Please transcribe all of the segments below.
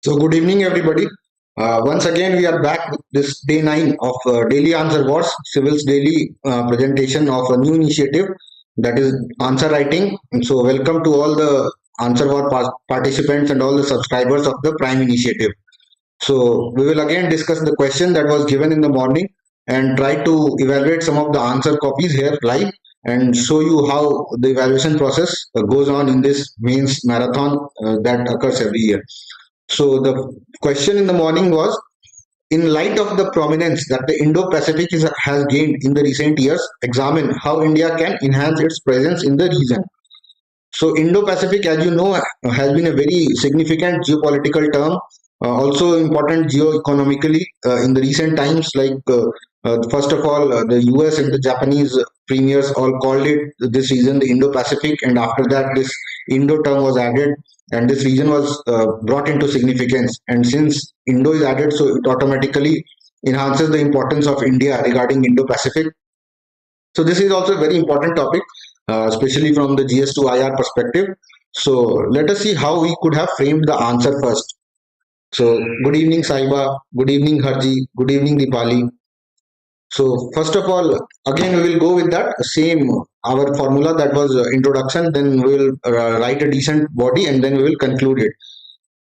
So, good evening, everybody. Once again, we are back with this day 9 of Daily Answer Wars, Civil's daily presentation of a new initiative that is answer writing. And so, welcome to all the Answer War participants and all the subscribers of the Prime Initiative. So, we will again discuss the question that was given in the morning and try to evaluate some of the answer copies here live and show you how the evaluation process goes on in this mains marathon that occurs every year. So the question in the morning was, in light of the prominence that the Indo-Pacific has gained in the recent years, examine how India can enhance its presence in the region. So Indo-Pacific, as you know, has been a very significant geopolitical term, also important geo-economically in the recent times. First of all, the U.S. and the Japanese premiers all called it this region the Indo-Pacific, and after that, this Indo term was added, and this region was brought into significance. And since Indo is added, so it automatically enhances the importance of India regarding Indo-Pacific. So this is also a very important topic, especially from the GS to IR perspective. So let us see how we could have framed the answer first. So good evening, Saiba. Good evening, Harji. Good evening, Dipali. So first of all, again we will go with that same our formula that was introduction. Then we will write a decent body, and then we will conclude it.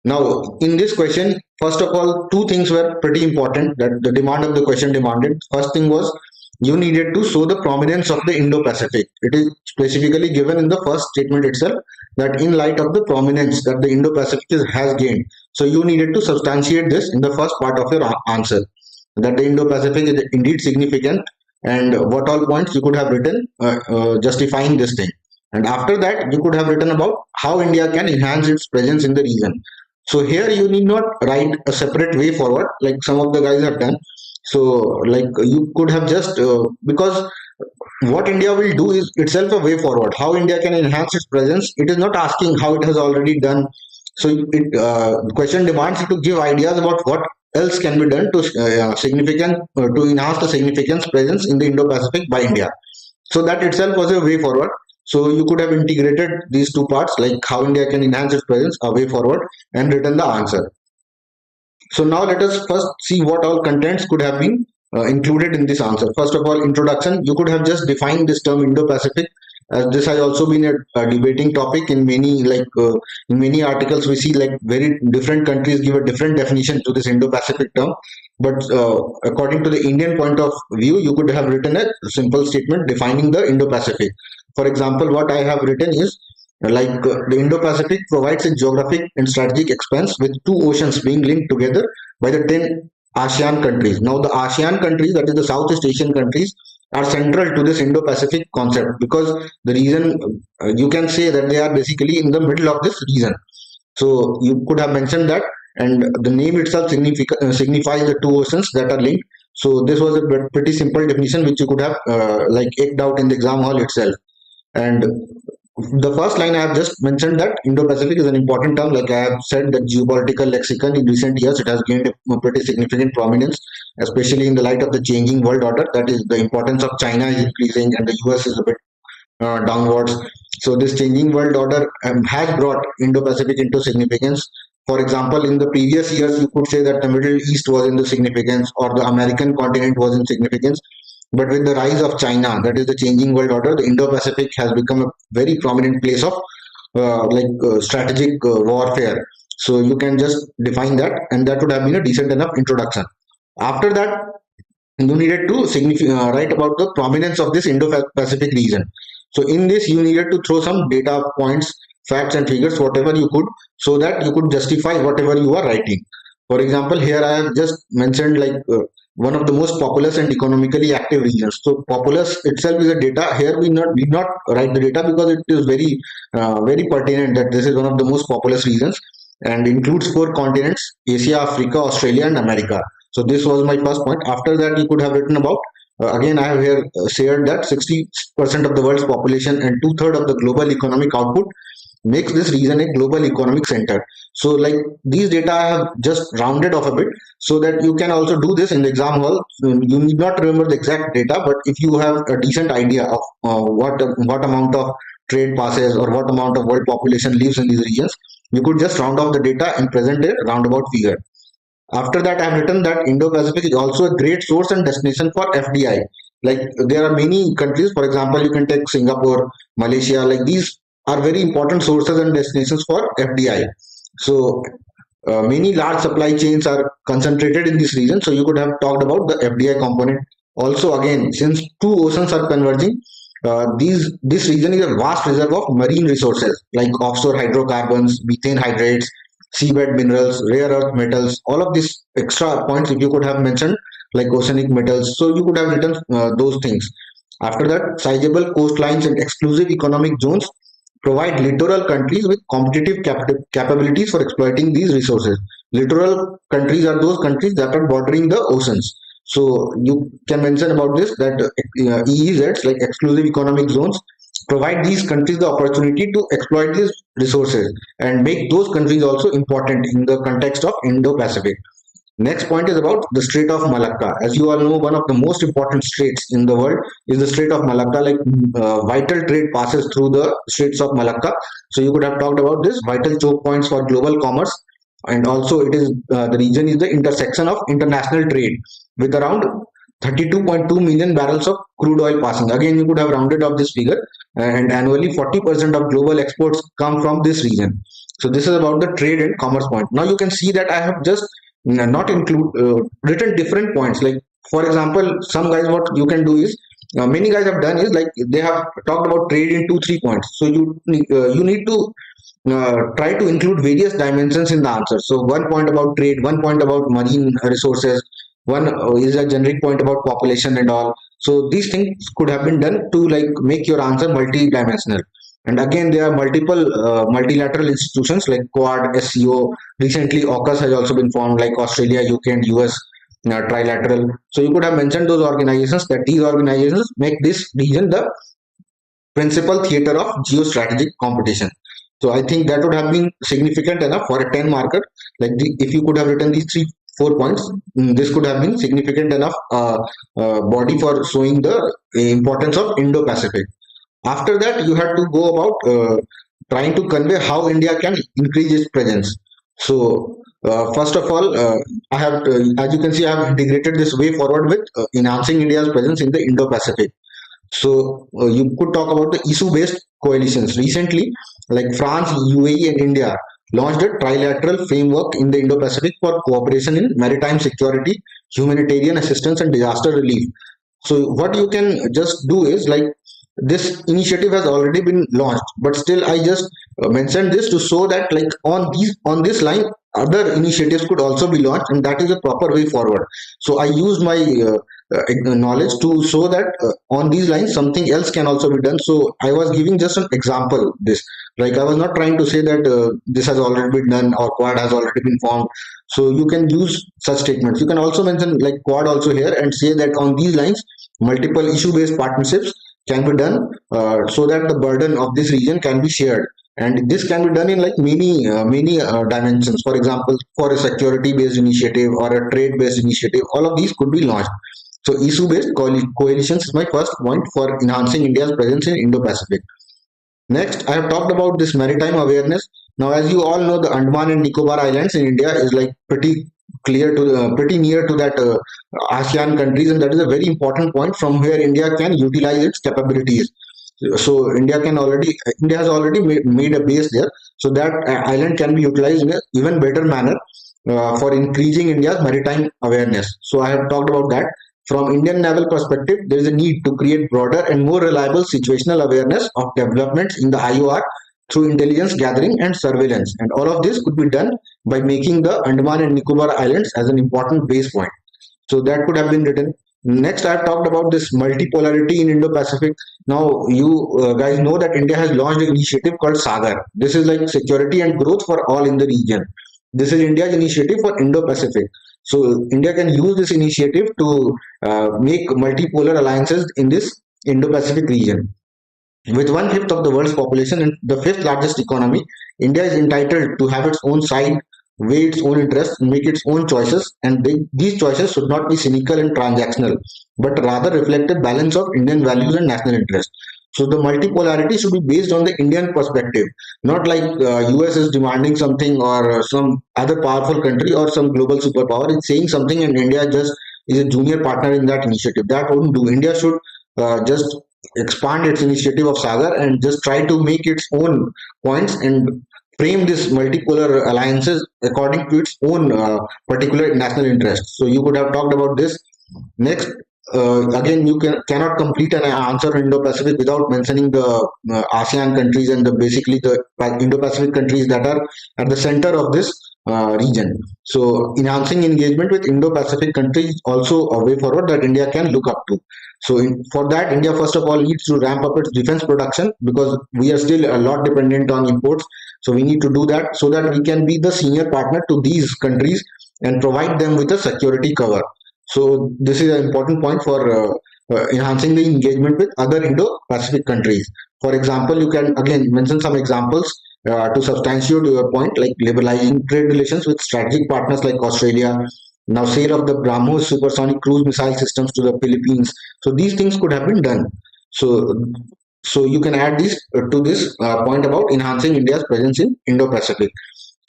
Now, in this question, first of all, two things were pretty important that the demand of the question demanded. First thing was you needed to show the prominence of the Indo-Pacific. It is specifically given in the first statement itself that in light of the prominence that the Indo-Pacific has gained. So you needed to substantiate this in the first part of your answer that the Indo-Pacific is indeed significant and what all points you could have written justifying this thing. And after that, you could have written about how India can enhance its presence in the region. So here you need not write a separate way forward like some of the guys have done. So like you could have just because what India will do is itself a way forward. How India can enhance its presence. It is not asking how it has already done. So the question demands you to give ideas about what else can be done to to enhance the significance presence in the Indo-Pacific by India. So that itself was a way forward. So you could have integrated these two parts, like how India can enhance its presence, a way forward, and written the answer. So now let us first see what all contents could have been included in this answer. First of all, introduction. You could have just defined this term Indo-Pacific. This has also been a debating topic in many articles. We see like very different countries give a different definition to this Indo-Pacific term. But according to the Indian point of view, you could have written a simple statement defining the Indo-Pacific. For example, what I have written is the Indo-Pacific provides a geographic and strategic expanse with two oceans being linked together by the 10 ASEAN countries. Now, the ASEAN countries, that is the Southeast Asian countries, are central to this Indo-Pacific concept because the reason you can say that they are basically in the middle of this region. So you could have mentioned that, and the name itself signifies the two oceans that are linked. So this was a pretty simple definition which you could have eked out in the exam hall itself. And the first line I have just mentioned that Indo-Pacific is an important term. Like I have said, that geopolitical lexicon in recent years it has gained a pretty significant prominence, especially in the light of the changing world order. That is, the importance of China is increasing, and the US is a bit downwards. So this changing world order has brought Indo-Pacific into significance. For example, in the previous years, you could say that the Middle East was in the significance, or the American continent was in significance. But with the rise of China, that is the changing world order, the Indo-Pacific has become a very prominent place of strategic warfare. So you can just define that, and that would have been a decent enough introduction. After that, you needed to write about the prominence of this Indo-Pacific region. So in this, you needed to throw some data points, facts, and figures, whatever you could, so that you could justify whatever you are writing. For example, here I have just mentioned one of the most populous and economically active regions. So populous itself is a data. Here we not write the data because it is very pertinent that this is one of the most populous regions and includes four continents: Asia, Africa, Australia, and America. So this was my first point. After that, you could have written about again. I have here shared that 60% of the world's population and two-thirds of the global economic output makes this region a global economic center. So like these data I have just rounded off a bit so that you can also do this in the exam hall. You need not remember the exact data, but if you have a decent idea of what amount of trade passes or what amount of world population lives in these regions, You could just round off the data and present a roundabout figure. After that, I have written that Indo-Pacific is also a great source and destination for FDI. Like there are many countries, for example, you can take Singapore, Malaysia, like these are very important sources and destinations for FDI. So many large supply chains are concentrated in this region. So you could have talked about the FDI component. Also, again, since two oceans are converging, this region is a vast reserve of marine resources like offshore hydrocarbons, methane hydrates, seabed minerals, rare earth metals, all of these extra points if you could have mentioned like oceanic metals. So you could have written those things. After that, sizable coastlines and exclusive economic zones provide littoral countries with competitive capabilities for exploiting these resources. Littoral countries are those countries that are bordering the oceans. So you can mention about this that EEZs, like exclusive economic zones, provide these countries the opportunity to exploit these resources and make those countries also important in the context of Indo-Pacific. Next point is about the Strait of Malacca. As you all know, one of the most important straits in the world is the Strait of Malacca. Like vital trade passes through the Straits of Malacca. So you could have talked about this vital choke points for global commerce, and also it is the region is the intersection of international trade with around 32.2 million barrels of crude oil passing. Again, you could have rounded up this figure, and annually 40% of global exports come from this region. So this is about the trade and commerce point. Now you can see that I have just not include written different points. Like for example, some guys what you can do is many guys have done is like they have talked about trade in 2 3 points. So you need to try to include various dimensions in the answer. So one point about trade, one point about marine resources, one is a generic point about population and all. So these things could have been done to like make your answer multi-dimensional. And again, there are multiple multilateral institutions like Quad, SCO. Recently, AUKUS has also been formed, like Australia, UK, and US trilateral. So you could have mentioned those organizations, that these organizations make this region the principal theater of geostrategic competition. So I think that would have been significant enough for a 10 marker. Like if you could have written these 3 4 points, this could have been significant enough body for showing the importance of Indo-Pacific. After that, you had to go about trying to convey how India can increase its presence. So, first of all, I have, as you can see, I have integrated this way forward with enhancing India's presence in the Indo-Pacific. So, you could talk about the issue-based coalitions. Recently, like France, UAE, and India launched a trilateral framework in the Indo-Pacific for cooperation in maritime security, humanitarian assistance, and disaster relief. So what you can just do is like this initiative has already been launched, but still I just mentioned this to show that like on this line other initiatives could also be launched, and that is a proper way forward. So I used my knowledge to show that on these lines something else can also be done. So I was giving just an example. This like I was not trying to say that this has already been done or Quad has already been formed. So you can use such statements. You can also mention like Quad also here and say that on these lines multiple issue based partnerships can be done so that the burden of this region can be shared, and this can be done in like many dimensions. For example, for a security based initiative or a trade based initiative, all of these could be launched. So issue based coalitions is my first point for enhancing India's presence in Indo-Pacific. Next, I have talked about this maritime awareness. Now, as you all know, the Andaman and Nicobar Islands in India is like pretty near to that ASEAN countries, and that is a very important point from where India can utilize its capabilities. So India has already made a base there, so that island can be utilized in an even better manner for increasing India's maritime awareness. So I have talked about that. From Indian naval perspective, there is a need to create broader and more reliable situational awareness of developments in the IOR through intelligence gathering and surveillance. And all of this could be done by making the Andaman and Nicobar Islands as an important base point. So that could have been written. Next, I have talked about this multipolarity in Indo-Pacific. Now, you guys know that India has launched an initiative called Sagar. This is like security and growth for all in the region. This is India's initiative for Indo-Pacific. So India can use this initiative to make multipolar alliances in this Indo-Pacific region. With one-fifth of the world's population and the fifth largest economy, India is entitled to have its own side, weigh its own interests, and make its own choices. And these choices should not be cynical and transactional, but rather reflect a balance of Indian values and national interest. So the multipolarity should be based on the Indian perspective, not like US is demanding something, or some other powerful country or some global superpower is saying something, and India just is a junior partner in that initiative. That wouldn't do. India should just expand its initiative of Sagar and just try to make its own points and frame this multipolar alliances according to its own particular national interest. So you could have talked about this. Next, again, cannot complete an answer on Indo-Pacific without mentioning the ASEAN countries and the basically the Indo-Pacific countries that are at the center of this region. So enhancing engagement with Indo-Pacific countries is also a way forward that India can look up to. So for that, India first of all needs to ramp up its defense production, because we are still a lot dependent on imports. So we need to do that so that we can be the senior partner to these countries and provide them with a security cover. So this is an important point for enhancing the engagement with other Indo-Pacific countries. For example, you can again mention some examples to substantiate your point, like liberalizing trade relations with strategic partners like Australia. Now, sale of the BrahMos supersonic cruise missile systems to the Philippines. So these things could have been done. So, so you can add this to this point about enhancing India's presence in Indo-Pacific.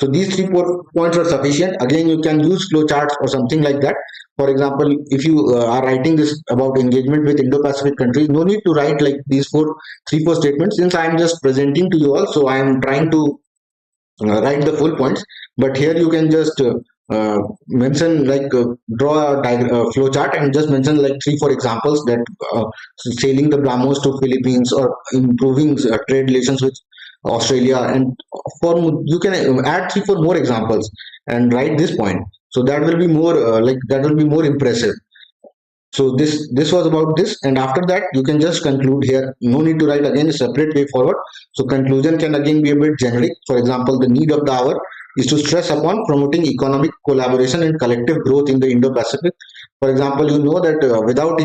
So these three, four points are sufficient. Again, you can use flowcharts or something like that. For example, if you are writing this about engagement with Indo-Pacific countries, no need to write like these three, four statements. Since I am just presenting to you all, so I am trying to write the full points. But here you can just mention like draw a flow chart and just mention like three, four examples that sailing the BrahMos to Philippines or improving trade relations with Australia, and for you can add three, four more examples and write this point. So that will be more that will be more impressive. So this was about this, and after that you can just conclude here. No need to write again a separate way forward. So conclusion can again be a bit generic. For example, the need of the hour is to stress upon promoting economic collaboration and collective growth in the Indo-Pacific. For example, you know that without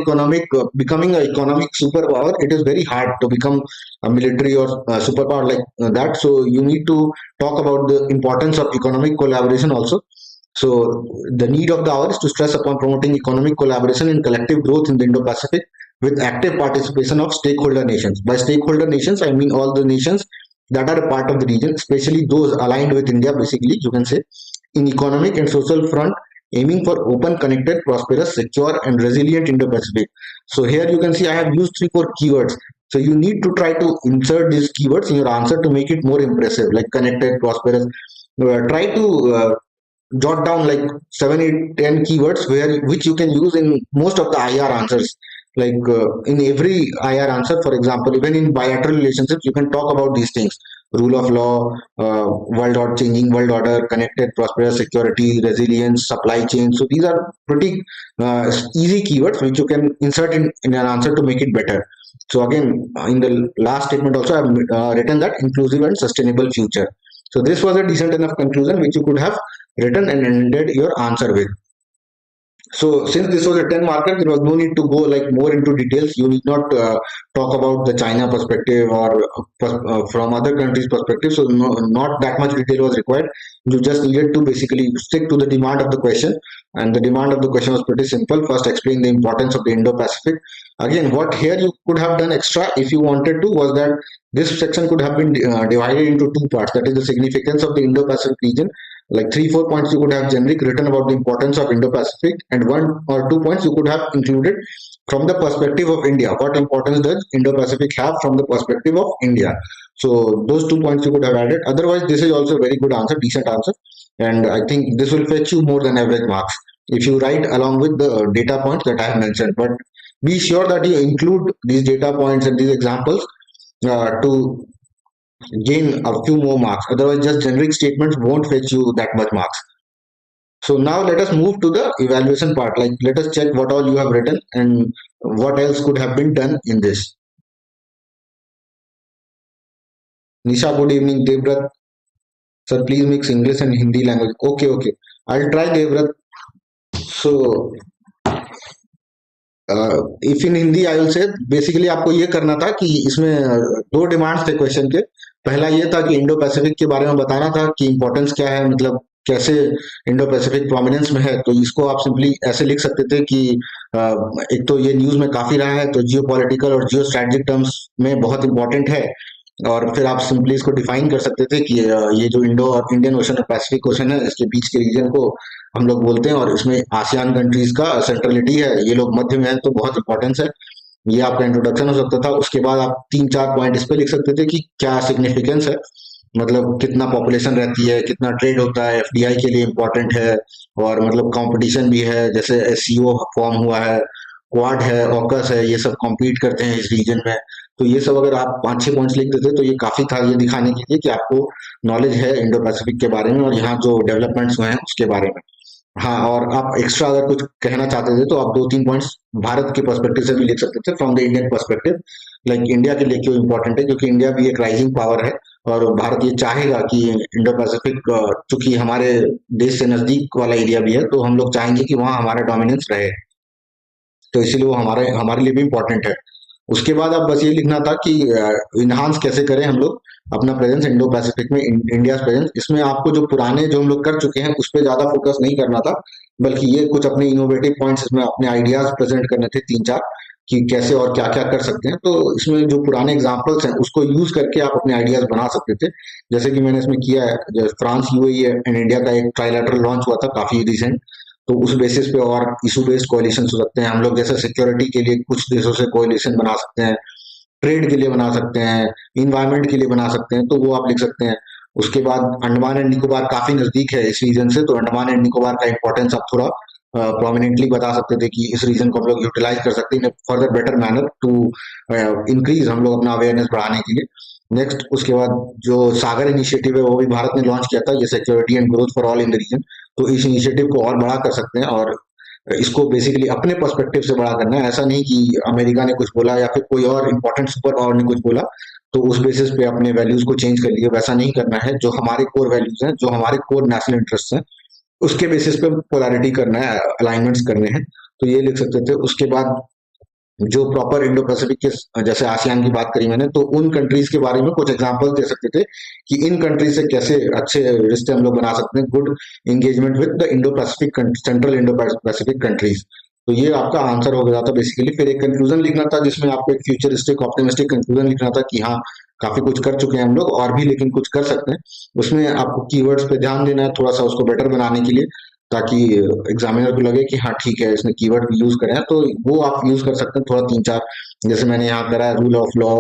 becoming an economic superpower, it is very hard to become a military or superpower like that. So you need to talk about the importance of economic collaboration also. So the need of the hour is to stress upon promoting economic collaboration and collective growth in the Indo-Pacific with active participation of stakeholder nations. By stakeholder nations, I mean all the nations that are a part of the region, especially those aligned with India, basically, you can say, in economic and social front, aiming for open, connected, prosperous, secure, and resilient Indo-Pacific. So here you can see I have used three, four keywords. So you need to try to insert these keywords in your answer to make it more impressive, like connected, prosperous. Try to jot down like 7, 8, 10 keywords which you can use in most of the IR answers. Like in every IR answer, for example, even in bilateral relationships, you can talk about these things: rule of law, world order, changing world order, connected, prosperous, security, resilience, supply chain. So these are pretty easy keywords which you can insert in an answer to make it better. So again, in the last statement also, I've written that inclusive and sustainable future. So this was a decent enough conclusion which you could have written and ended your answer with. So since this was a 10 marker, there was no need to go like more into details. You need not talk about the China perspective or from other countries perspective. So not that much detail was required. You just needed to basically stick to the demand of the question. And the demand of the question was pretty simple. First, explain the importance of the Indo-Pacific. Again, what here you could have done extra if you wanted to was that this section could have been divided into two parts. That is the significance of the Indo-Pacific region, like 3, 4 points you could have generic written about the importance of Indo-Pacific, and 1 or 2 points you could have included from the perspective of India. What importance does Indo-Pacific have from the perspective of India? So those 2 points you could have added. Otherwise, this is also a very good answer, decent answer, and I think this will fetch you more than average marks if you write along with the data points that I have mentioned. But be sure that you include these data points and these examples to gain a few more marks. Otherwise, just generic statements won't fetch you that much marks. So now let us move to the evaluation part. Like, let us check what all you have written and what else could have been done in this. Nisha, good evening. Devrat, sir, please mix English and Hindi language. Okay, okay. I'll try, Devrat. So if in Hindi I will say basically आपको ये करना था कि इसमें दो demands थे question के. पहला ये था कि इंडो पैसिफिक के बारे में बताना था कि इंपॉर्टेंस क्या है, मतलब कैसे इंडो पैसिफिक प्रोमिनेंस में है. तो इसको आप सिंपली ऐसे लिख सकते थे कि एक तो ये न्यूज में काफी रहा है, तो जियो पॉलिटिकल और जियो स्ट्रेटेजिक टर्म्स में बहुत इंपॉर्टेंट है। और फिर आप सिंपली इसको डिफाइन कर सकते थे कि ये जो इंडो और इंडियन ओशन और पैसिफिक ओशन है, इसके बीच के रीजन को हम लोग बोलते हैं, और इसमें आसियान कंट्रीज का सेंट्रलिटी है, ये लोग मध्य में है, तो बहुत इंपॉर्टेंस है। ये आपका इंट्रोडक्शन हो सकता था। उसके बाद आप तीन चार पॉइंट इस पे लिख सकते थे कि क्या सिग्निफिकेंस है, मतलब कितना पॉपुलेशन रहती है, कितना ट्रेड होता है, एफडीआई के लिए इम्पोर्टेंट है, और मतलब कंपटीशन भी है, जैसे एससीओ फॉर्म हुआ है, क्वाड है, ऑकस है, ये सब कॉम्पीट करते हैं इस रीजन में। तो ये सब अगर आप पांच छह पॉइंट्स लिख देते तो ये काफी था, ये दिखाने के लिए कि आपको नॉलेज है इंडो पैसिफिक के बारे में और यहाँ जो डेवलपमेंट्स हुए हैं उसके बारे में। हाँ, और आप एक्स्ट्रा अगर कुछ कहना चाहते थे तो आप दो तीन पॉइंट्स भारत के पर्सपेक्टिव से भी लिख सकते थे, from the Indian perspective. Like India के लिए क्यों इंपॉर्टेंट है, क्योंकि इंडिया भी एक राइजिंग पावर है, और भारत ये चाहेगा कि इंडो पैसिफिक, चूंकि हमारे देश से नजदीक वाला एरिया भी है, तो हम लोग चाहेंगे कि वहाँ हमारा डोमिनेंस रहे, तो इसीलिए वो हमारे हमारे लिए भी इम्पोर्टेंट है। उसके बाद अब बस ये लिखना था कि इन्हांस कैसे करें हम लोग अपना प्रेजेंस इंडो पैसिफिक में, इंडिया प्रेजेंस। इसमें आपको जो पुराने जो हम लोग कर चुके हैं उस पर ज्यादा फोकस नहीं करना था, बल्कि ये कुछ अपने इनोवेटिव पॉइंट्स, इसमें अपने आइडियाज प्रेजेंट करने थे तीन चार, कि कैसे और क्या क्या कर सकते हैं। तो इसमें जो पुराने एग्जाम्पल्स हैं उसको यूज करके आप अपने आइडियाज बना सकते थे, जैसे कि मैंने इसमें किया है। फ्रांस, यूएई एंड इंडिया का एक ट्राइलेटरल लॉन्च हुआ था काफी रिसेंट, तो उस बेसिस पे और इशू बेस्ड कोalition हो सकते हैं हम लोग, जैसे सिक्योरिटी के लिए कुछ देशों से कोalition बना सकते हैं, ट्रेड के लिए बना सकते हैं, इन्वायरमेंट के लिए बना सकते हैं, तो वो आप लिख सकते हैं। उसके बाद अंडमान एंड निकोबार काफी नजदीक है इस रीजन से, तो अंडमान एंड निकोबार का इंपॉर्टेंस आप थोड़ा प्रोमिनेंटली बता सकते थे कि इस रीजन को हम लोग यूटिलाइज कर सकते हैं further better manner to increase, हम लोग अपना अवेयरनेस बढ़ाने के लिए। नेक्स्ट, उसके बाद जो सागर इनिशिएटिव है वो भी भारत ने लॉन्च किया था, ये security and growth for all in the region. तो इस इनिशिएटिव को और बड़ा कर सकते हैं, और इसको बेसिकली अपने पर्सपेक्टिव से बड़ा करना है। ऐसा नहीं कि अमेरिका ने कुछ बोला या फिर कोई और इंपॉर्टेंट सुपर पावर ने कुछ बोला तो उस बेसिस पे अपने वैल्यूज को चेंज कर लिए, वैसा नहीं करना है। जो हमारे कोर वैल्यूज हैं, जो हमारे कोर नेशनल इंटरेस्ट हैं, उसके बेसिस पे पोलैरिटी करना है, अलाइनमेंट्स करने हैं। तो ये लिख सकते थे। उसके बाद जो प्रॉपर इंडो पैसिफिक के, जैसे आसियान की बात करी मैंने, तो उन कंट्रीज के बारे में कुछ एग्जांपल दे सकते थे कि इन कंट्रीज से कैसे अच्छे रिश्ते हम लोग बना सकते हैं, good engagement with the Indo Pacific, central Indo Pacific countries. तो ये आपका आंसर हो गया था बेसिकली। फिर एक कंक्लूजन लिखना था जिसमें आपको एक फ्यूचरिस्टिक ऑप्टिमिस्टिक कंक्लूजन लिखना था कि हाँ, काफी कुछ कर चुके हैं हम लोग और भी, लेकिन कुछ कर सकते हैं। उसमें आपको कीवर्ड्स पे ध्यान देना है थोड़ा सा उसको बेटर बनाने के लिए, ताकि एग्जामिनर को लगे कि हाँ ठीक है, इसने कीवर्ड भी यूज करे हैं, तो वो आप यूज कर सकते हैं थोड़ा तीन चार, जैसे मैंने यहाँ करा है, rule of law,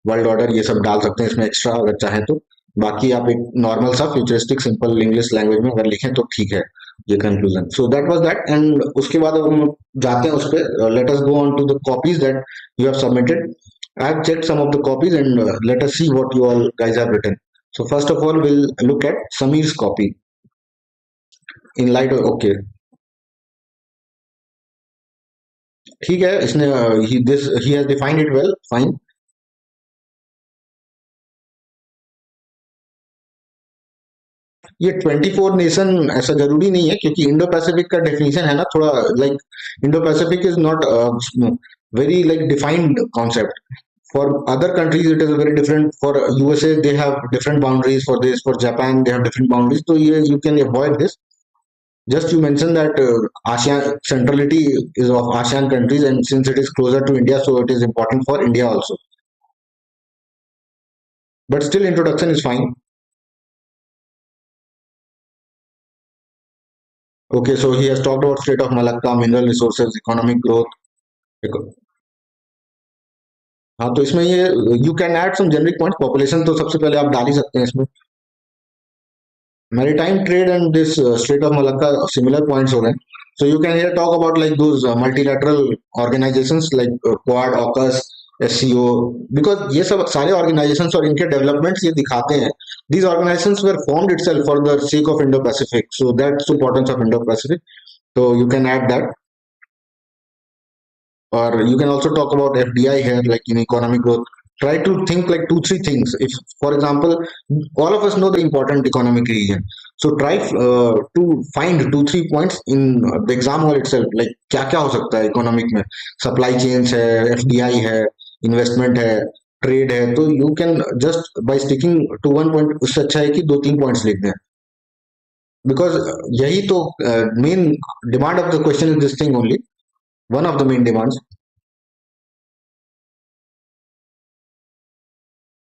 world order, ये सब डाल सकते हैं इसमें एक्स्ट्रा अगर चाहें तो। बाकी आप एक नॉर्मल सा फ्यूचरिस्टिक सिंपल इंग्लिश लैंग्वेज में अगर लिखें तो ठीक है। ये conclusion, so that was that. And उसके बाद अब हम जाते हैं उस पर, let us go on to the copies that you have submitted. I have checked some of the copies, and let us see what you all guys have written. So first of all, we'll look at Samir's copy in light of, okay, ठीक है, इसने he has defined it well, fine। ये 24 nation ऐसा जरूरी नहीं है, क्योंकि Indo Pacific का डेफिनेशन है ना थोड़ा, like Indo Pacific is not very like defined concept. For other countries it is very different. For USA they have different boundaries, for this, for Japan they have different boundaries, so you can avoid this. Just you mentioned that ASEAN centrality is of ASEAN countries, and since it is closer to India, so it is important for India also. But still, introduction is fine. Okay, so he has talked about Strait of Malacca, mineral resources, economic growth. हाँ, तो इसमें ये you can add some generic point. Population तो सबसे पहले आप डाल ही सकते हैं इसमें। Maritime trade and this Strait of Malacca similar points हो गए। So you can here talk about like those multilateral organizations like Quad, AUKUS, SCO, because ये सब सारे organizations और इनके developments ये दिखाते हैं। These organizations were formed itself for the sake of Indo-Pacific, so that's the importance of Indo-Pacific. So you can add that, or you can also talk about FDI here, like in economic growth. Try to think like two, three things. If, for example, all of us know the important economic region, so try to find two, three points in the exam hall itself. Like क्या क्या हो सकता है economic में, supply chains है, FDI है, investment है, trade है। तो you can just by sticking to one point, उससे अच्छा है कि दो तीन पॉइंट्स लिख दें, बिकॉज यही तो main demand of the question is this thing only. one of the main demands.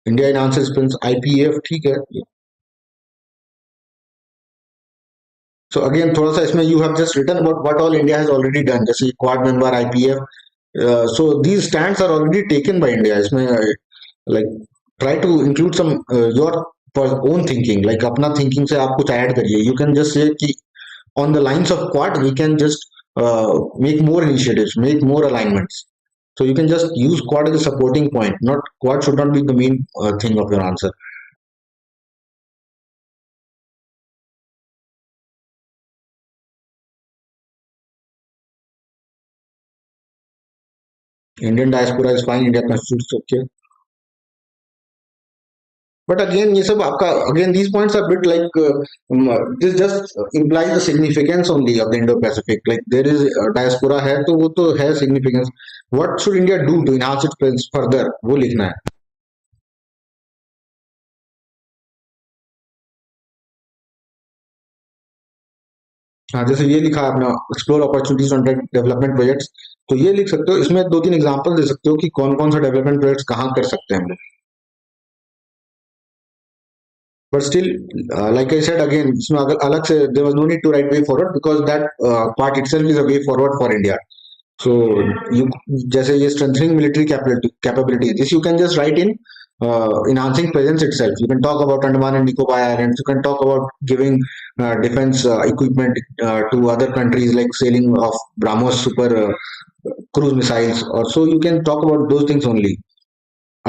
India enhances spends IPF, ठीक है. So again थोड़ा सा इसमें you have just written about what all India has already done, जैसे quad member IPF. So these stands are already taken by India. इसमें like try to include some your own thinking, like अपना thinking से आप कुछ add करिए. You can just say कि on the lines of quad we can just make more initiatives, make more alignments. So you can just use quad as a supporting point. Not quad should not be the main thing of your answer. Indian diaspora is fine. India constitutes okay. But again, ये सब आपका again these points are a bit like this just implies the significance only of the Indo-Pacific. Like there is diaspora है तो वो तो है significance. What should India do to enhance its presence further? वो लिखना है. हाँ जैसे ये लिखा है अपना explore opportunities on development projects. तो ये लिख सकते हो, इसमें दो तीन एग्जांपल दे सकते हो कि कौन कौन सा डेवलपमेंट प्रोजेक्ट्स कहाँ कर सकते हैं हम लोग. But still, like I said again, इसमें अगर अलग से there was no need to write way forward because that part itself is a way forward for India. So you जैसे ये strengthening military capability, this you can just write in enhancing presence itself. You can talk about Andaman and Nicobar Islands. You can talk about giving defense equipment to other countries like sailing of BrahMos super cruise missiles. Or so you can talk about those things only.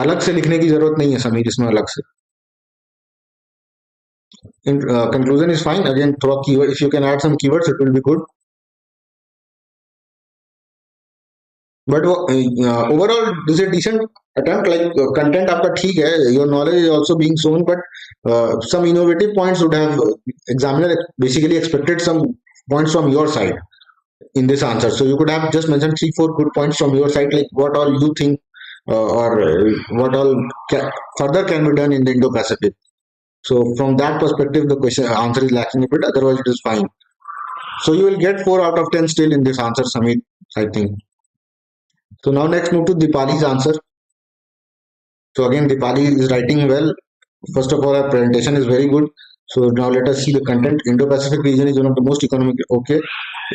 अलग से लिखने की जरूरत नहीं है समीर इसमें अलग से. In conclusion is fine. Again, throw keyword. If you can add some keywords, it will be good. But overall, this is a decent attempt. Like content आपका ठीक है. Your knowledge is also being shown, but some innovative points would have examiner basically expected some points from your side in this answer. So you could have just mentioned three, four good points from your side, like what all you think or what all further can be done in the Indo-Pacific. So from that perspective, the question answer is lacking a bit. Otherwise, it is fine. So you will get 4 out of 10 still in this answer, Samit, I think. So now next move to Dipali's answer. So again, Dipali is writing well. First of all, our presentation is very good. So now let us see the content. Indo-Pacific region is one of the most economic. Okay.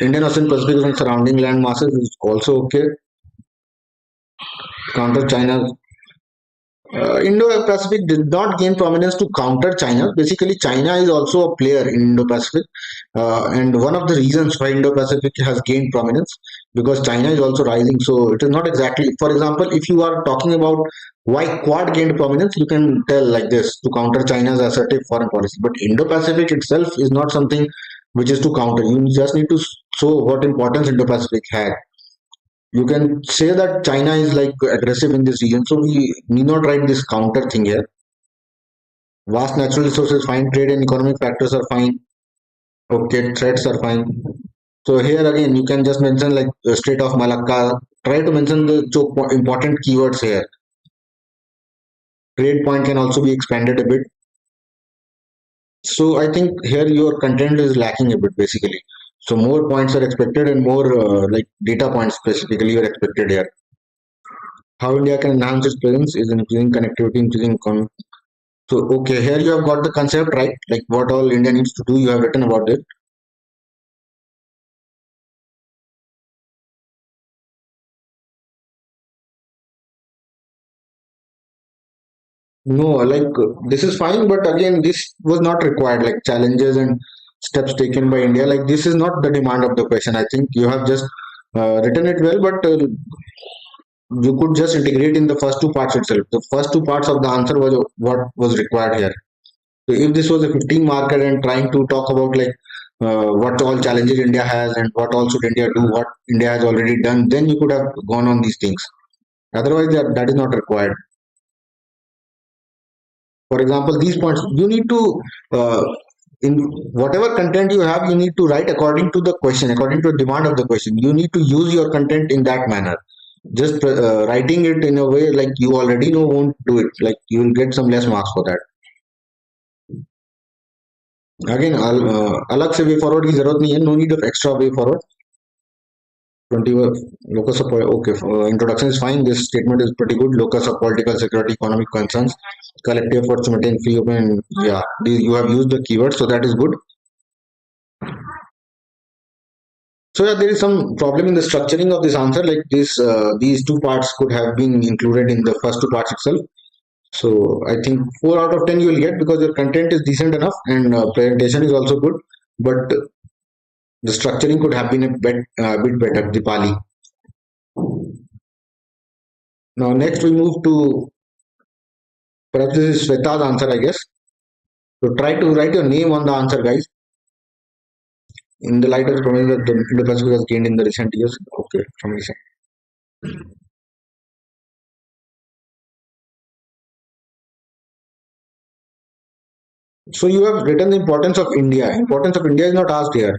Indian Ocean Pacific and surrounding land masses is also okay. Counter China. Indo-Pacific did not gain prominence to counter China. Basically, China is also a player in Indo-Pacific, and one of the reasons why Indo-Pacific has gained prominence because China is also rising. So it is not exactly. For example, if you are talking about why Quad gained prominence, you can tell like this to counter China's assertive foreign policy. But Indo-Pacific itself is not something which is to counter. You just need to show what importance Indo-Pacific had. You can say that China is like aggressive in this region, so we need not write this counter thing here. Vast natural resources fine, trade and economic factors are fine. Okay, threats are fine. So here again, you can just mention like the Strait of Malacca. Try to mention the important keywords here. Trade point can also be expanded a bit. So I think here your content is lacking a bit basically. So more points are expected and more like data points specifically are expected here. How India can enhance its presence is increasing connectivity, increasing economy. So, okay, here you have got the concept right, like what all India needs to do. You have written about it. No, like this is fine, but again, this was not required. Like challenges and steps taken by India, like this is not the demand of the question. I think you have just written it well, but you could just integrate in the first two parts itself. The first two parts of the answer was what was required here. So if this was a 15 marker and trying to talk about like what all challenges India has and what all should India do, what India has already done, then you could have gone on these things. Otherwise, that is not required. For example, these points you need to in whatever content you have, you need to write according to the question, according to the demand of the question. You need to use your content in that manner. Just writing it in a way like you already know won't do it. Like you will get some less marks for that. Again, अलग से way forward की जरूरत नहीं है. No need of extra way forward. 20 locus of okay. Introduction is fine. This statement is pretty good. Locus of political security, economic concerns, collective efforts to maintain free open. Yeah, you have used the keyword, so that is good. So yeah, there is some problem in the structuring of this answer. Like this, these two parts could have been included in the first two parts itself. So I think 4 out of 10 you will get because your content is decent enough and presentation is also good. But the structuring could have been bit better. Dipali. Now next we move to perhaps this is Shweta's answer, I guess. So try to write your name on the answer, guys. In the light of the problem that the Indo-Pacific has gained in the recent years. Okay, from recent. So you have written the importance of India. Importance of India is not asked here.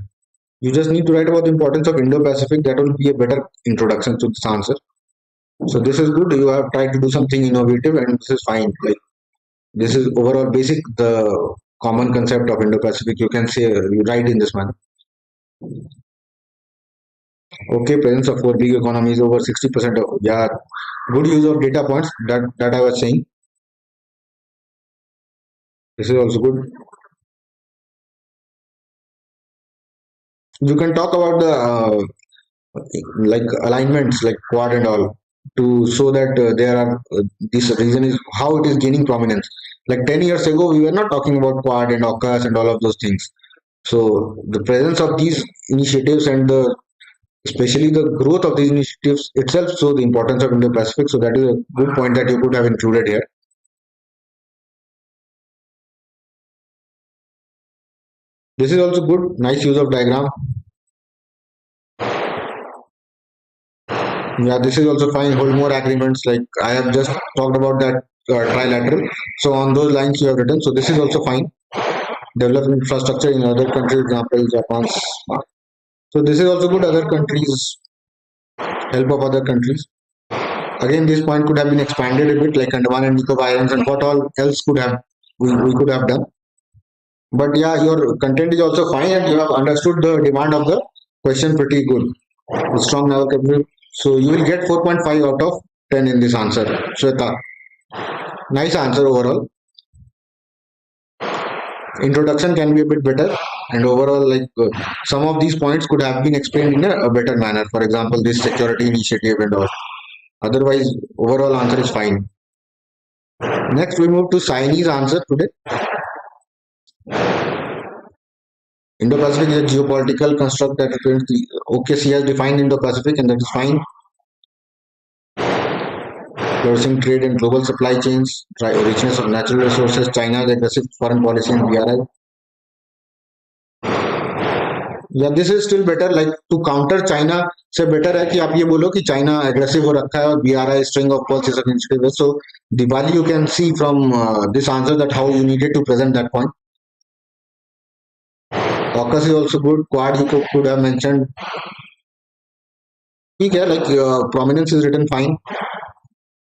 You just need to write about the importance of Indo-Pacific. That will be a better introduction to this answer. So this is good. You have tried to do something innovative, and this is fine. Like this is overall basic the common concept of Indo-Pacific. You can say you write in this manner. Okay, presence of four big economies over 60% of yeah, good use of data points that I was saying. This is also good. You can talk about the like alignments like quad and all to show that there are this reason is how it is gaining prominence. Like 10 years ago, we were not talking about quad and AUKUS and all of those things. So the presence of these initiatives and the especially the growth of these initiatives itself show the importance of Indo-Pacific. So that is a good point that you could have included here. This is also good. Nice use of diagram. Yeah, this is also fine. Hold more agreements. Like I have just talked about that trilateral. So on those lines you have written. So this is also fine. Develop infrastructure in other countries, example Japan. So this is also good. Other countries, help of other countries. Again, this point could have been expanded a bit, like Andaman and Nicobar Islands, and what all else could have we could have done. But yeah, your content is also fine, and you have understood the demand of the question pretty good. With strong naval capability. So you will get 4.5 out of 10 in this answer. Shweta, nice answer overall. Introduction can be a bit better, and overall, like some of these points could have been explained in a better manner. For example, this security initiative and all. Otherwise, overall answer is fine. Next, we move to Chinese answer today. Indo-Pacific is a geopolitical construct that represents the OKC has defined Indo-Pacific, and that is fine. Flourishing trade and global supply chains, richness of natural resources, China's aggressive foreign policy and BRI. या this is still better like to counter China से better है कि आप ये बोलो कि China aggressive हो रखा है और BRI string of pearls is initiative so दिवाली you can see from this answer that how you needed to present that point AUKUS is also good Quad you could have mentioned ठीक है like prominence is written fine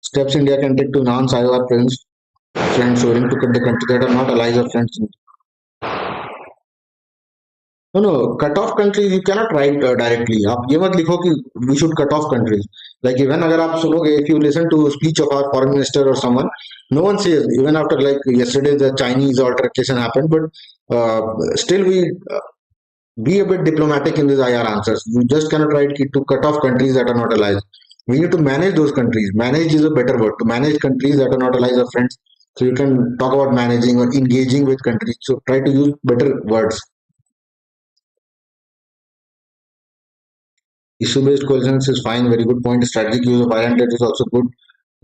steps India can take to enhance IOR presence friends showing to cut the country that are not allies or friends. No, no, cut off countries you cannot write directly. आप ये मत लिखो कि we should cut off countries. Like even अगर आप सुनोगे, if you listen to speech of our foreign minister or someone, no one says even after like yesterday the Chinese altercation happened, but still we be a bit diplomatic in these IR answers. You just cannot write to cut off countries that are not allies. We need to manage those countries. Manage is a better word. To manage countries that are not allies or friends. So you can talk about managing or engaging with countries. So try to use better words. Issue-based coalitions is fine, very good point. Strategic use of island is also good.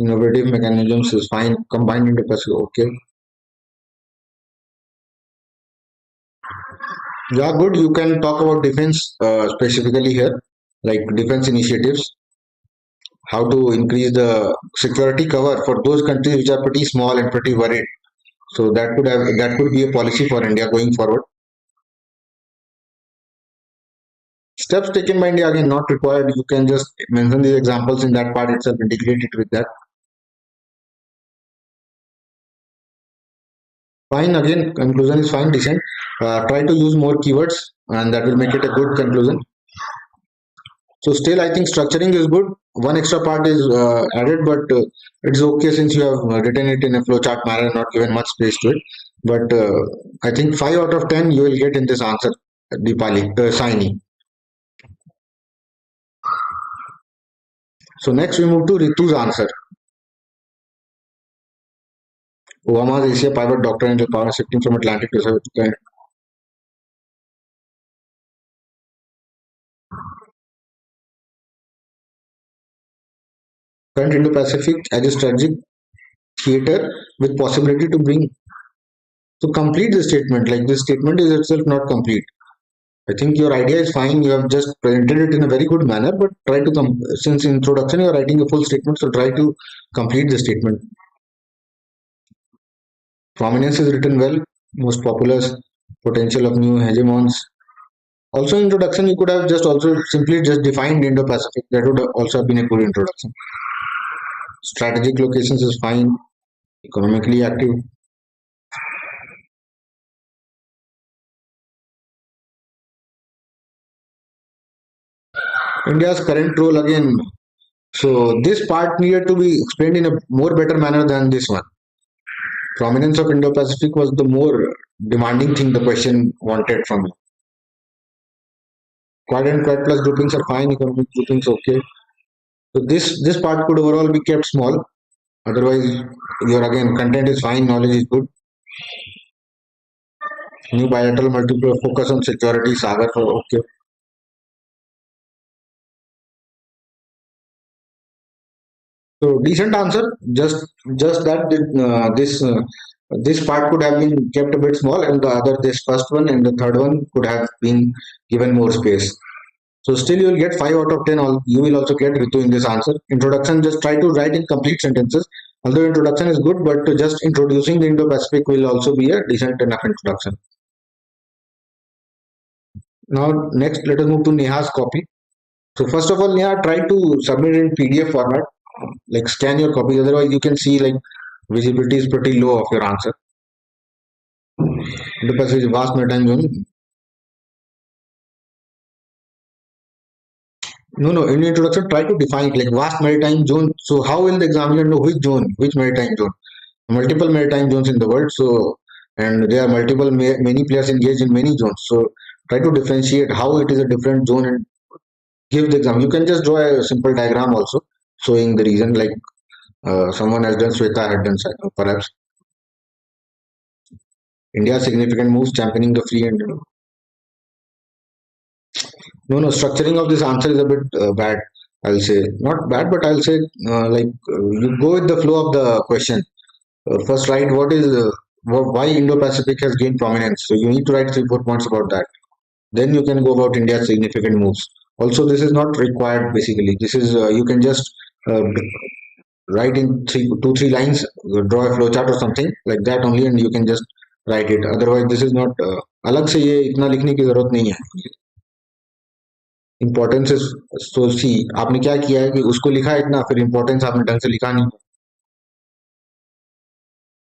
Innovative mechanisms is fine. Combined into passive, okay. Yeah, good. You can talk about defense specifically here, like defense initiatives, how to increase the security cover for those countries which are pretty small and pretty worried. So that could be a policy for India going forward. Steps taken by India again not required. You can just mention these examples in that part itself, integrate it with that. Fine, again, conclusion is fine, decent. Try to use more keywords and that will make it a good conclusion. So still, I think structuring is good. One extra part is added, but it's okay since you have written it in a flowchart manner, not given much space to it. But I think 5 out of 10 you will get in this answer, Deepali, Saini. So next we move to Ritu's answer. Obama's Asia pivot doctrine and power shifting from Atlantic to Pacific. Current Indo-Pacific as a strategic theater with possibility to bring to complete the statement. Like this statement is itself not complete. I think your idea is fine. You have just presented it in a very good manner, but try to since in introduction you are writing a full statement, so try to complete the statement. Prominence is written well. Most populous, potential of new hegemons. Also, introduction you could have just also simply just defined Indo-Pacific. That would also have been a good introduction. Strategic locations is fine. Economically active. India's current role again. So this part needed to be explained in a more better manner than this one. Prominence of Indo-Pacific was the more demanding thing the question wanted from you. Quad and quad plus groupings are fine, economic groupings okay. So this part could overall be kept small. Otherwise, your again content is fine, knowledge is good. New bilateral multiple focus on security, saga for okay. So decent answer. Just that this part could have been kept a bit small, and the other this first one and the third one could have been given more space. So still you will get 5 out of 10. You will also get Ritu in this answer. Introduction, just try to write in complete sentences. Although introduction is good, but just introducing the Indo-Pacific will also be a decent enough introduction. Now next, let us move to Neha's copy. So first of all, Neha, try to submit in PDF format. Like scan your copies. Otherwise, you can see like visibility is pretty low of your answer. Indo-Pacific is vast maritime zone. No. In introduction, try to define it like vast maritime zone. So how will the examiner know which zone, which maritime zone? Multiple maritime zones in the world. So and there are multiple many players engaged in many zones. So try to differentiate how it is a different zone and give the example. You can just draw a simple diagram also showing the reason like someone has done, Sweta had done perhaps. India's significant moves championing the free and no, structuring of this answer is a bit bad. I'll say not bad, but I'll say you go with the flow of the question. First, write why Indo-Pacific has gained prominence. So you need to write 3 4 points about that. Then you can go about India's significant moves. Also, this is not required. Basically, this is you can just uh, write in 2 3 lines, draw a flowchart or something like that only, and you can just write it. Otherwise, this is not. अलग से ये इतना लिखने की जरूरत नहीं है. Importance तो सी आपने क्या किया है कि उसको लिखा है इतना फिर इम्पोर्टेंस आपने ढंग से लिखा नहीं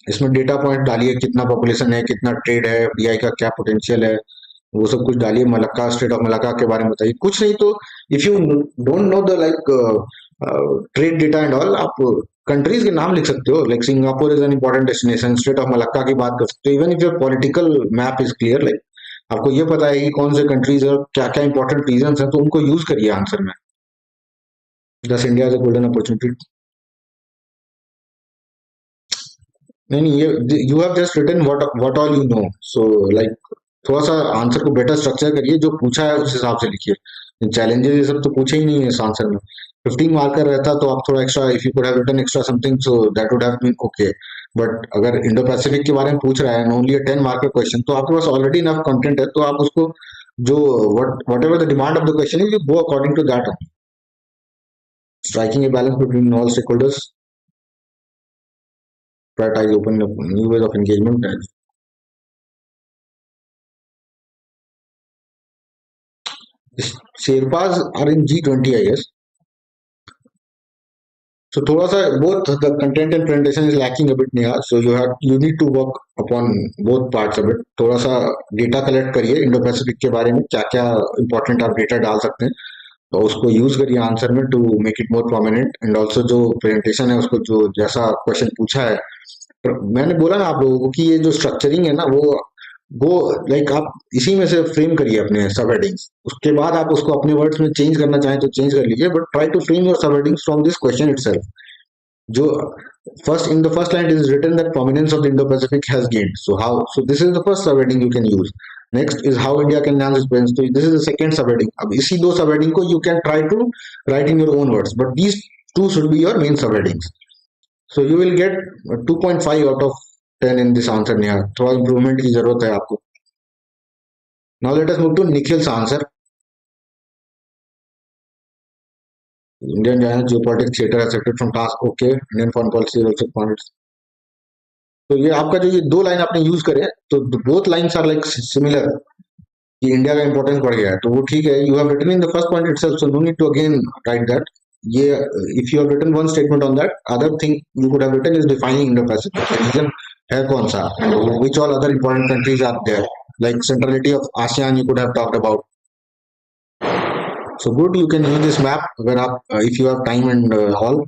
इसमें डेटा पॉइंट डालिए कितना पॉपुलेशन है कितना ट्रेड है एफडीआई का क्या पोटेंशियल है वो सब कुछ डालिए मलक्का स्टेट ऑफ मलक्का के बारे में बताइए कुछ नहीं तो if you don't know the like trade data and all आप कंट्रीज के नाम लिख सकते हो like Singapore is an important destination state of Malacca की बात कर सकते हो even if your political map is clear like आपको ये पता है कि कौन से कंट्रीज और क्या क्या इंपॉर्टेंट रीजन है तो उनको यूज करिए आंसर में thus India is a golden opportunity नहीं ये you have just written what all you know so like थोड़ा सा आंसर को बेटर स्ट्रक्चर करिए जो पूछा है उस हिसाब से लिखिए चैलेंजेस ये सब तो पूछे ही नहीं है इस आंसर में 15 मार्कर रहता तो आप थोड़ा extra if you could have written extra something so that would have been okay but अगर इंडो पैसिफिक के बारे में पूछ रहा है ओनली 10 मार्कर क्वेश्चन तो आपके पास ऑलरेडी इनफ कंटेंट है तो आप उसको जो whatever the demand of the question is you go according to that striking a balance between all stakeholders prioritize open new ways of engagement Sherpas are in G20 I guess so थोड़ा सा both the content and presentation is lacking a bit Neha so you need to work upon both parts of it थोड़ा सा data collect करिए Indo Pacific के बारे में क्या क्या important आप data डाल सकते हैं तो उसको यूज करिए आंसर में to make it more prominent, and also जो प्रेजेंटेशन है उसको जो जैसा क्वेश्चन पूछा है, मैंने बोला ना आप लोगों को कि ये जो स्ट्रक्चरिंग है ना वो लाइक आप इसी में से फ्रेम करिए अपने सब हेडिंग्स, उसके बाद आप उसको अपने वर्ड्स में चेंज करना चाहें तो चेंज कर लीजिए, but try to frame your sub headings from this question itself. जो first in the first line it is written that prominence of the Indo-Pacific has gained. So this is the first subheading you can use. Next is how India can enhance its presence. So this is the second subheading. अब इसी दो subheading को you can try to write in your own words, but these two should be your main subheadings. So you will get 2.5 out of 10 in this answer. Neha थोड़ा improvement की जरूरत है आपको. Now let us move to Nikhil's answer. Indian China geopolitics theater has acted from task. Okay, Indian foreign policy also points. तो ये आपका जो ये दो लाइन आपने यूज करे तो both lines are like similar कि इंडिया का इंपॉर्टेंस बढ़ गया है, तो वो ठीक है. You have written in the first point itself, so no need to again write that. ये if you have written one statement on that, other thing you could have written is defining Indo Pacific region है कौन सा, which all other important countries are there, like centrality of ASEAN you could have talked about. So good, you can use this map अगर आप if you have time and all,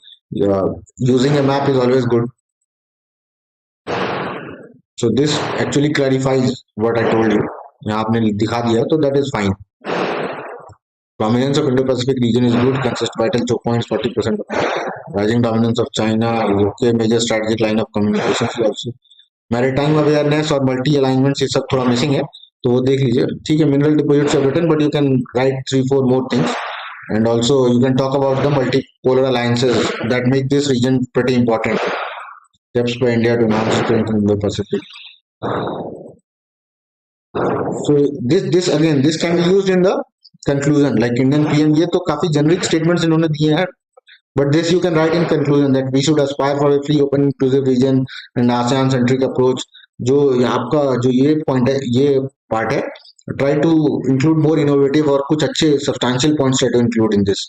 using a map is always good. So this actually clarifies what I told you. यहाँ आपने दिखा दिया तो that is fine. Prominence of Indo-Pacific region is good, consists vital choke points 40%. Rising dominance of China is okay. Major strategic line of communications is also. Maritime awareness और multi alignments ये सब थोड़ा missing है, तो वो देख लीजिए. ठीक है, mineral deposits are written, but you can write 3-4 more things, and also you can talk about the multipolar alliances that make this region pretty important. Steps by India to enhance strength in the Pacific. So this can be used in the conclusion, like Indian PM. ये तो काफी generic statements इन्होंने दिए हैं, but this you can write in conclusion that we should aspire for a free, open, inclusive region and ASEAN centric approach. जो आपका जो ये पॉइंट है, ये पार्ट है, try to include more innovative और कुछ अच्छे substantial points try to include in this.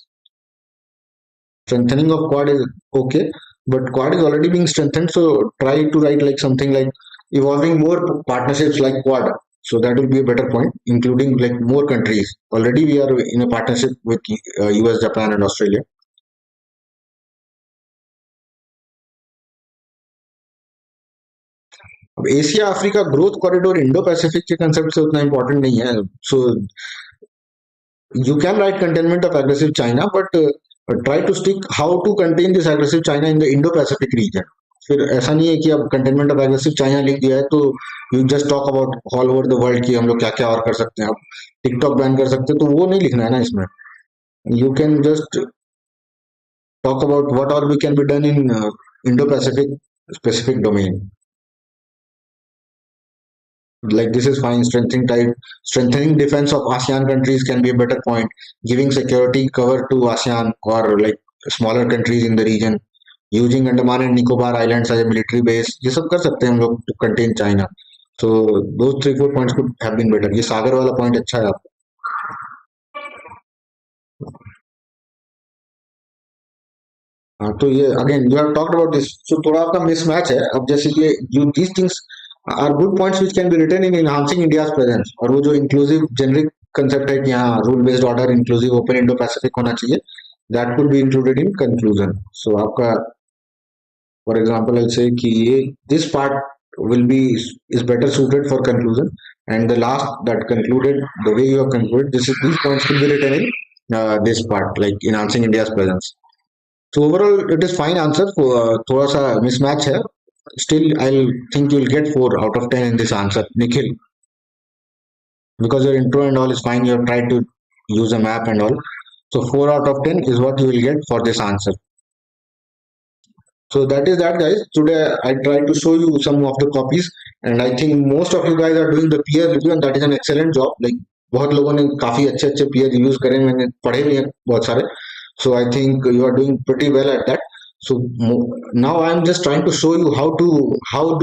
Strengthening of Quad is okay, but Quad is already being strengthened, so try to write like something like evolving more partnerships like Quad. So that will be a better point, including like more countries. Already we are in a partnership with US, Japan, and Australia. अब Asia Africa growth corridor Indo Pacific के concept से उतना important नहीं है. So you can write containment of aggressive China, but try to stick how to contain this aggressive China in the Indo Pacific region. फिर ऐसा नहीं है कि अब कंटेनमेंट ऑफ एग्रेसिव चाइना लिख दिया है तो you just talk about all over the world कि हम लोग क्या क्या और कर सकते हैं, अब टिकटॉक बैन कर सकते हैं, तो वो नहीं लिखना है ना इसमें. You can just talk about what all we can be done in Indo Pacific specific domain. Like this is fine. Strengthening defense of ASEAN countries can be a better point. Giving security cover to ASEAN or like smaller countries in the region. Using Andaman and Nicobar Islands as a military base. ये सब कर सकते हैं हम लोग to contain China. So those 3-4 points could have been better. ये सागर वाला point अच्छा है आपका. हाँ, तो ये again you have talked about this, so थोड़ा आपका मिसमैच है. अब जैसे ये you these things are good points which can be written in enhancing India's presence, और वो जो इंक्लूसिव जेनरिक कंसेप्ट है कि हाँ rule based order inclusive open Indo Pacific होना चाहिए, that could be included in conclusion. So आपका for example I say कि ये this part will be is better suited for conclusion, and the last that concluded the way you have concluded this is these points could be written in this part like enhancing India's presence. So overall it is fine answer. थोड़ा सा mismatch है, still I'll think you'll get 4 out of 10 in this answer, Nikhil, because your intro and all is fine. You have tried to use a map and all, so 4 out of 10 is what you will get for this answer. So that is that, guys. Today I tried to show you some of the copies, and I think most of you guys are doing the peer review, and that is an excellent job. Like बहुत लोगों ने काफी अच्छे अच्छे peer reviews करे, मैंने पढ़े भी हैं बहुत सारे. So I think you are doing pretty well at that. So now I am just trying to show you how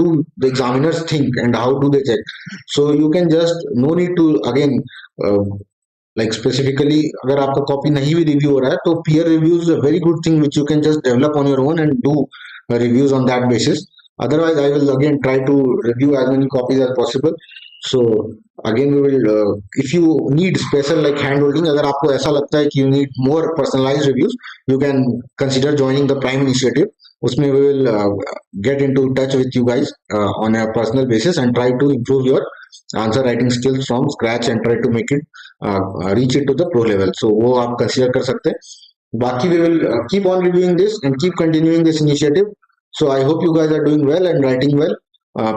do the examiners think and how do they check. So you can just no need to again like specifically अगर आपका copy नहीं भी review हो रहा है तो peer reviews is a very good thing which you can just develop on your own and do reviews on that basis. Otherwise I will again try to review as many copies as possible. So again we will if you need special like hand holding, अगर आपको ऐसा लगता है कि you need more personalized reviews, you can consider joining the prime initiative. उसमें we will get into touch with you guys on a personal basis and try to improve your answer writing skills from scratch and try to make it reach it to the pro level. So वो आप consider कर सकते हैं. Baki, we will keep on reviewing this and keep continuing this initiative. So I hope you guys are doing well and writing well.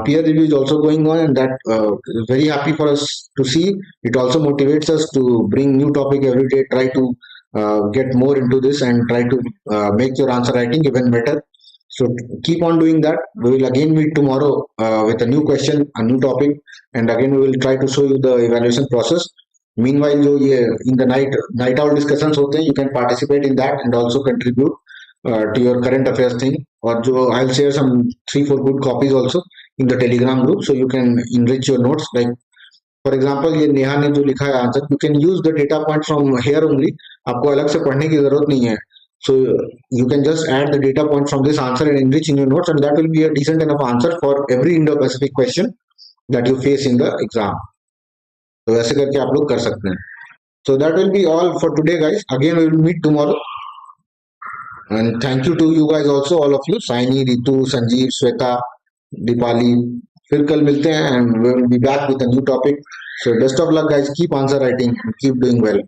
Peer review is also going on, and that is very happy for us to see. It also motivates us to bring new topic every day. Try to get more into this and try to make your answer writing even better. So keep on doing that. We will again meet tomorrow with a new question, a new topic, and again we will try to show you the evaluation process. Meanwhile, जो ये in the night owl discussions होते हैं, you can participate in that and also contribute to your current affairs thing. और जो I'll share some 3-4 good copies also in the Telegram group, so you can enrich your notes. Like for example, ये नेहा ने जो लिखा है answer, you can use the data point from here only. आपको अलग से पढ़ने की जरूरत नहीं है. So you can just add the data point from this answer and enrich in your notes, and that will be a decent enough answer for every Indo-Pacific question that you face in the exam. तो ऐसे करके आप लोग कर सकते हैं. So that will be all for today, guys. Again, we will meet tomorrow. And thank you to you guys also, all of you, Saini, Ritu, Sanjeev, Sweta, Dipali. फिर कल मिलते हैं and we will be back with a new topic. So best of luck, guys. Keep answer writing and keep doing well.